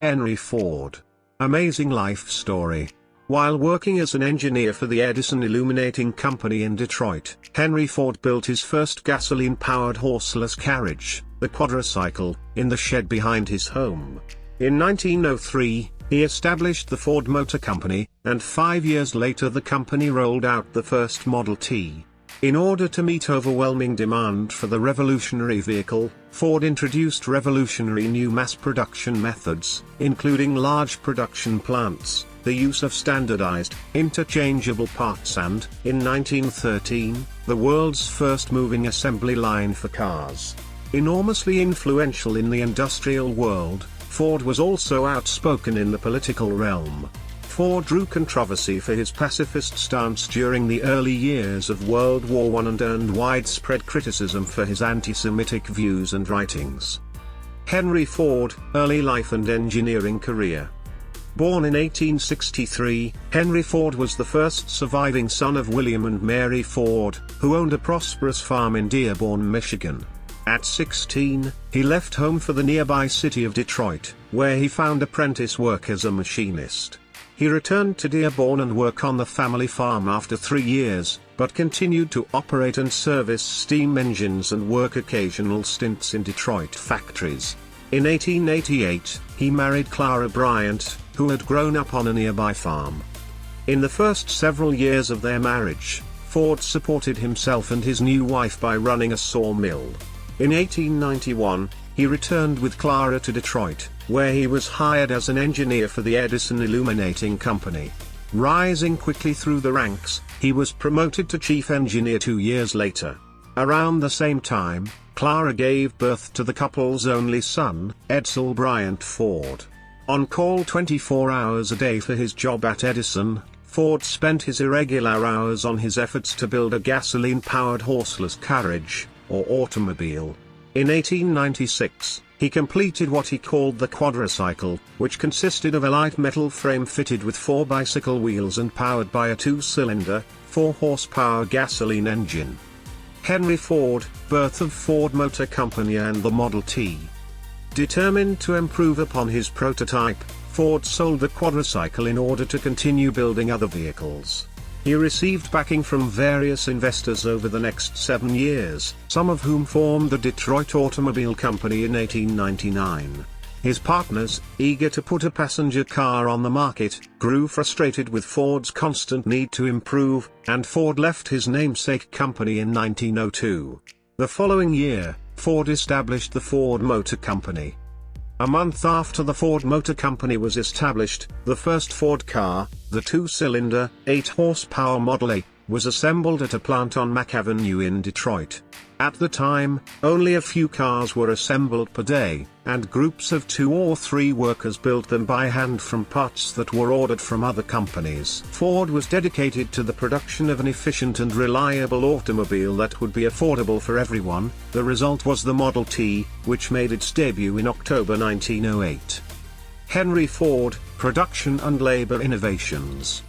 Henry Ford. Amazing life story. While working as an engineer for the Edison Illuminating Company in Detroit, Henry Ford built his first gasoline-powered horseless carriage, the quadricycle, in the shed behind his home. In 1903, he established the Ford Motor Company, and 5 years later the company rolled out the first Model T. In order to meet overwhelming demand for the revolutionary vehicle, Ford introduced revolutionary new mass production methods, including large production plants, the use of standardized, interchangeable parts and, in 1913, the world's first moving assembly line for cars. Enormously influential in the industrial world, Ford was also outspoken in the political realm. Ford drew controversy for his pacifist stance during the early years of World War I and earned widespread criticism for his anti-Semitic views and writings. Henry Ford, early life and engineering career. Born in 1863, Henry Ford was the first surviving son of William and Mary Ford, who owned a prosperous farm in Dearborn, Michigan. At 16, he left home for the nearby city of Detroit, where he found apprentice work as a machinist. He returned to Dearborn and worked on the family farm after 3 years, but continued to operate and service steam engines and work occasional stints in Detroit factories. In 1888, he married Clara Bryant, who had grown up on a nearby farm. In the first several years of their marriage, Ford supported himself and his new wife by running a sawmill. In 1891, he returned with Clara to Detroit, where he was hired as an engineer for the Edison Illuminating Company. Rising quickly through the ranks, he was promoted to chief engineer 2 years later. Around the same time, Clara gave birth to the couple's only son, Edsel Bryant Ford. On call 24 hours a day for his job at Edison, Ford spent his irregular hours on his efforts to build a gasoline-powered horseless carriage, or automobile. In 1896, he completed what he called the quadricycle, which consisted of a light metal frame fitted with 4 bicycle wheels and powered by a 2-cylinder, 4-horsepower gasoline engine. Henry Ford, birth of Ford Motor Company and the Model T. Determined to improve upon his prototype, Ford sold the quadricycle in order to continue building other vehicles. He received backing from various investors over the next 7 years, some of whom formed the Detroit Automobile Company in 1899. His partners, eager to put a passenger car on the market, grew frustrated with Ford's constant need to improve, and Ford left his namesake company in 1902. The following year, Ford established the Ford Motor Company. A month after the Ford Motor Company was established, the first Ford car, the 2-cylinder, 8-horsepower Model A, was assembled at a plant on Mack Avenue in Detroit. At the time, only a few cars were assembled per day, and groups of 2 or 3 workers built them by hand from parts that were ordered from other companies. Ford was dedicated to the production of an efficient and reliable automobile that would be affordable for everyone. The result was the Model T, which made its debut in October 1908. Henry Ford, Production and Labor Innovations.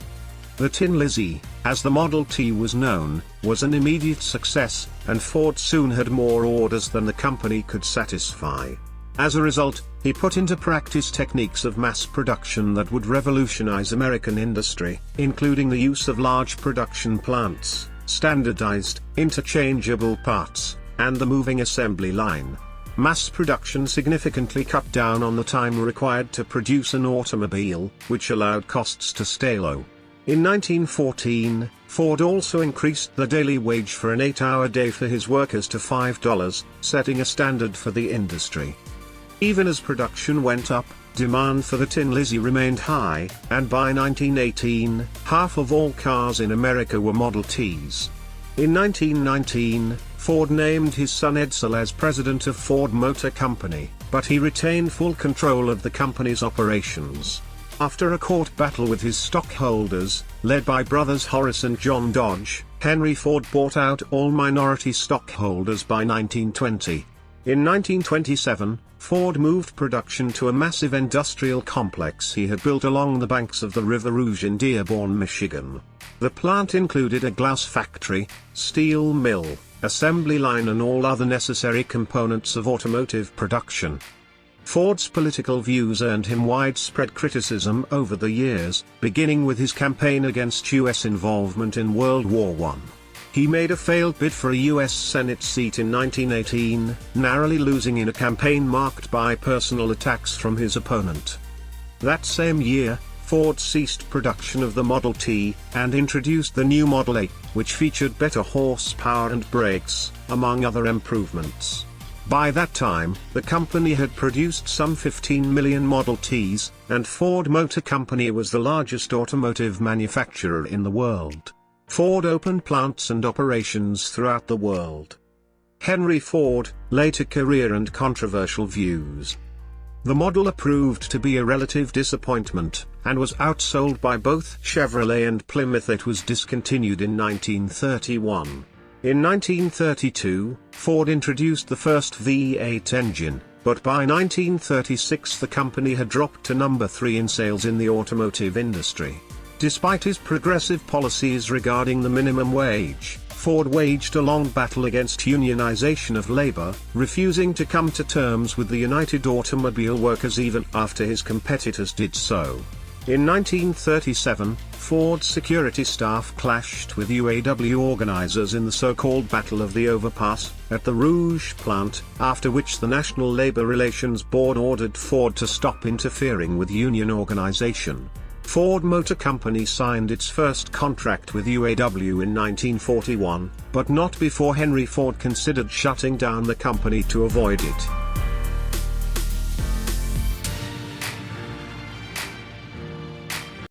The Tin Lizzie, as the Model T was known, was an immediate success, and Ford soon had more orders than the company could satisfy. As a result, he put into practice techniques of mass production that would revolutionize American industry, including the use of large production plants, standardized, interchangeable parts, and the moving assembly line. Mass production significantly cut down on the time required to produce an automobile, which allowed costs to stay low. In 1914, Ford also increased the daily wage for an 8-hour day for his workers to $5, setting a standard for the industry. Even as production went up, demand for the Tin Lizzie remained high, and by 1918, half of all cars in America were Model Ts. In 1919, Ford named his son Edsel as president of Ford Motor Company, but he retained full control of the company's operations. After a court battle with his stockholders, led by brothers Horace and John Dodge, Henry Ford bought out all minority stockholders by 1920. In 1927, Ford moved production to a massive industrial complex he had built along the banks of the River Rouge in Dearborn, Michigan. The plant included a glass factory, steel mill, assembly line and all other necessary components of automotive production. Ford's political views earned him widespread criticism over the years, beginning with his campaign against U.S. involvement in World War I. He made a failed bid for a U.S. Senate seat in 1918, narrowly losing in a campaign marked by personal attacks from his opponent. That same year, Ford ceased production of the Model T, and introduced the new Model A, which featured better horsepower and brakes, among other improvements. By that time, the company had produced some 15 million Model Ts, and Ford Motor Company was the largest automotive manufacturer in the world. Ford opened plants and operations throughout the world. Henry Ford, later career and controversial views. The model proved to be a relative disappointment, and was outsold by both Chevrolet and Plymouth. It was discontinued in 1931. In 1932, Ford introduced the first V8 engine, but by 1936 the company had dropped to number 3 in sales in the automotive industry. Despite his progressive policies regarding the minimum wage, Ford waged a long battle against unionization of labor, refusing to come to terms with the United Automobile Workers even after his competitors did so. In 1937, Ford's security staff clashed with UAW organizers in the so-called Battle of the Overpass, at the Rouge plant, after which the National Labor Relations Board ordered Ford to stop interfering with union organization. Ford Motor Company signed its first contract with UAW in 1941, but not before Henry Ford considered shutting down the company to avoid it.